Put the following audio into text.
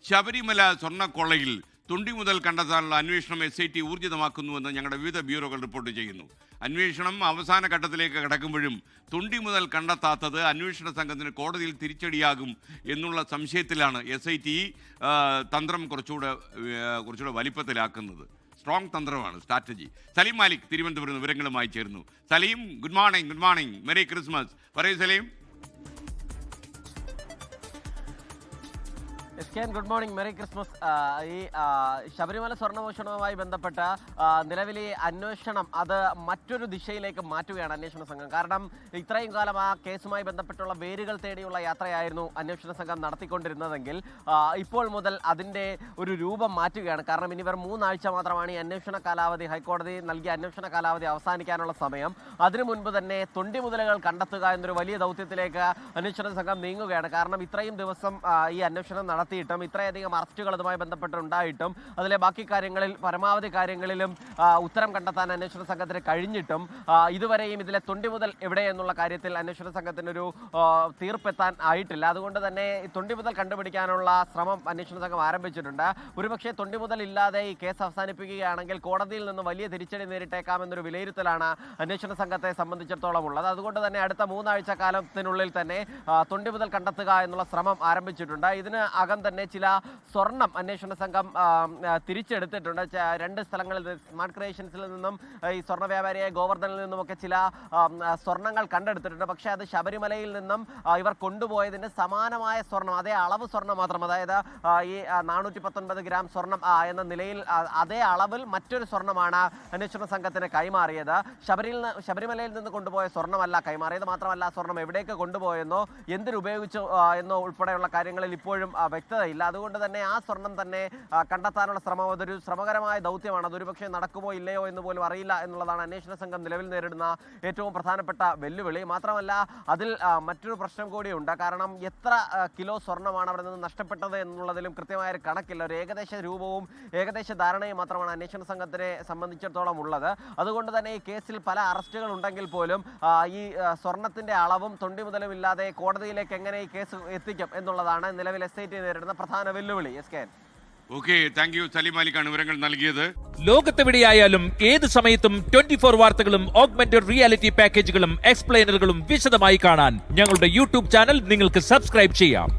ശബരിമല സ്വർണ്ണക്കൊള്ളയിൽ തുണ്ടി മുതൽ കണ്ടെത്താനുള്ള അന്വേഷണം SIT ഊർജിതമാക്കുന്നുവെന്ന് ഞങ്ങളുടെ വിവിധ ബ്യൂറോകൾ റിപ്പോർട്ട് ചെയ്യുന്നു. അന്വേഷണം അവസാന ഘട്ടത്തിലേക്ക് കടക്കുമ്പോഴും തുണ്ടി മുതൽ കണ്ടെത്താത്തത് അന്വേഷണ സംഘത്തിന് കോടതിയിൽ തിരിച്ചടിയാകും എന്നുള്ള സംശയത്തിലാണ് SIT തന്ത്രം കുറച്ചുകൂടെ വലിപ്പത്തിലാക്കുന്നത്. സ്ട്രോങ് തന്ത്രമാണ്, സ്ട്രാറ്റജി. സലീം മാലിക് തിരുവനന്തപുരം വിവരങ്ങളുമായി ചേരുന്നു. Saleem, good morning, merry Christmas. പറയൂ Saleem. Good morning, merry Christmas. ഈ ശബരിമല സ്വർണ്ണമോഷണവുമായി ബന്ധപ്പെട്ട നിലവിലെ അന്വേഷണം അത് മറ്റൊരു ദിശയിലേക്ക് മാറ്റുകയാണ് അന്വേഷണ സംഘം. കാരണം ഇത്രയും കാലം ആ കേസുമായി ബന്ധപ്പെട്ടുള്ള വേരുകൾ തേടിയുള്ള യാത്രയായിരുന്നു അന്വേഷണ സംഘം നടത്തിക്കൊണ്ടിരുന്നതെങ്കിൽ ഇപ്പോൾ മുതൽ അതിൻ്റെ ഒരു രൂപം മാറ്റുകയാണ്. കാരണം ഇനി ഇവർ 3 ആഴ്ച മാത്രമാണ് ഈ അന്വേഷണ കാലാവധി, ഹൈക്കോടതി നൽകിയ അന്വേഷണ കാലാവധി അവസാനിക്കാനുള്ള സമയം. അതിനു മുൻപ് തന്നെ തൊണ്ടി മുതലുകൾ കണ്ടെത്തുക എന്നൊരു വലിയ ദൗത്യത്തിലേക്ക് അന്വേഷണ സംഘം നീങ്ങുകയാണ്. കാരണം ഇത്രയും ദിവസം ഈ അന്വേഷണം നടത്തിയിട്ടും ഇത്രയധികം അറസ്റ്റുകൾ അതുമായി ബന്ധപ്പെട്ടുണ്ടായിട്ടും അതിലെ ബാക്കി കാര്യങ്ങളിൽ പരമാവധി കാര്യങ്ങളിലും ഉത്തരം കണ്ടെത്താൻ അന്വേഷണ സംഘത്തിന് കഴിഞ്ഞിട്ടും ഇതുവരെയും ഇതിലെ തൊണ്ടി മുതൽ എവിടെ എന്നുള്ള കാര്യത്തിൽ അന്വേഷണ സംഘത്തിനൊരു തീർപ്പെത്താൻ ആയിട്ടില്ല. അതുകൊണ്ട് തന്നെ തൊണ്ടി മുതൽ കണ്ടുപിടിക്കാനുള്ള ശ്രമം അന്വേഷണ സംഘം ആരംഭിച്ചിട്ടുണ്ട്. ഒരുപക്ഷെ തൊണ്ടി മുതൽ ഇല്ലാതെ ഈ കേസ് അവസാനിപ്പിക്കുകയാണെങ്കിൽ കോടതിയിൽ നിന്ന് വലിയ തിരിച്ചടി നേരിട്ടേക്കാമെന്നൊരു വിലയിരുത്തലാണ് അന്വേഷണ സംഘത്തെ സംബന്ധിച്ചിടത്തോളം ഉള്ളത്. അതുകൊണ്ട് തന്നെ അടുത്ത 3 ആഴ്ച കാലത്തിനുള്ളിൽ തന്നെ തൊണ്ടി മുതൽ കണ്ടെത്തുക എന്നുള്ള ശ്രമം ആരംഭിച്ചിട്ടുണ്ട്. ഇതിന് അകം തന്നെ ചില സ്വർണം അന്വേഷണ സംഘം തിരിച്ചെടുത്തിട്ടുണ്ട്. 2 സ്ഥലങ്ങളിൽ സ്മാർട്ട് ക്രിയേഷൻസിൽ നിന്നും ഈ സ്വർണ്ണ വ്യാപാരിയായ ഗോവർദ്ധനിൽ നിന്നുമൊക്കെ ചില സ്വർണ്ണങ്ങൾ കണ്ടെടുത്തിട്ടുണ്ട്. പക്ഷേ അത് ശബരിമലയിൽ നിന്നും ഇവർ കൊണ്ടുപോയതിന് സമാനമായ സ്വർണം, അതേ അളവ് സ്വർണം മാത്രം, അതായത് ഈ 419 ഗ്രാം സ്വർണം എന്ന നിലയിൽ അതേ അളവിൽ മറ്റൊരു സ്വർണ്ണമാണ് അന്വേഷണ സംഘത്തിന് കൈമാറിയത്. ശബരിമലയിൽ നിന്ന് കൊണ്ടുപോയ സ്വർണ്ണമല്ല കൈമാറിയത്. മാത്രമല്ല സ്വർണം എവിടേക്ക് കൊണ്ടുപോയെന്നോ എന്തിനുപയോഗിച്ചു എന്നോ ഉൾപ്പെടെയുള്ള കാര്യങ്ങളിൽ ഇപ്പോഴും വ്യക്തതയില്ല. അതുകൊണ്ട് തന്നെ ആ സ്വർണം തന്നെ കണ്ടെത്താനുള്ള ശ്രമം അതൊരു ശ്രമകരമായ ദൗത്യമാണ്. അതൊരുപക്ഷെ നടക്കുമോ ഇല്ലയോ എന്ന് പോലും അറിയില്ല എന്നുള്ളതാണ് അന്വേഷണ സംഘം നിലവിൽ നേരിടുന്ന ഏറ്റവും പ്രധാനപ്പെട്ട വെല്ലുവിളി. മാത്രമല്ല അതിൽ മറ്റൊരു പ്രശ്നം കൂടിയുണ്ട്. കാരണം എത്ര കിലോ സ്വർണ്ണമാണ് അവിടെ നിന്ന് നഷ്ടപ്പെട്ടത് എന്നുള്ളതിലും കൃത്യമായ ഒരു കണക്കില്ല. ഒരു ഏകദേശ രൂപവും ഏകദേശ ധാരണയും മാത്രമാണ് അന്വേഷണ സംഘത്തിനെ സംബന്ധിച്ചിടത്തോളം ഉള്ളത്. അതുകൊണ്ട് തന്നെ ഈ കേസിൽ പല അറസ്റ്റുകൾ ഉണ്ടെങ്കിൽ പോലും ഈ സ്വർണത്തിന്റെ അളവും തൊണ്ടി മുതലും ഇല്ലാതെ കോടതിയിലേക്ക് എങ്ങനെ ഈ കേസ് എത്തിക്കും എന്നുള്ളതാണ് നിലവിൽ SIT നേരിടുന്ന പ്രധാന വെല്ലുവിളി. Okay, thank you. സലീം മാലിക്കാണ് വിവരങ്ങൾ നൽകിയത്. ലോകത്തെവിടെയായാലും ഏത് സമയത്തും 24 വാർത്തകളും ഓഗ്മെന്റഡ് റിയാലിറ്റി പാക്കേജുകളും എക്സ്പ്ലെയിനറുകളും വിശദമായി കാണാൻ ഞങ്ങളുടെ YouTube ചാനൽ നിങ്ങൾക്ക് സബ്സ്ക്രൈബ് ചെയ്യാം.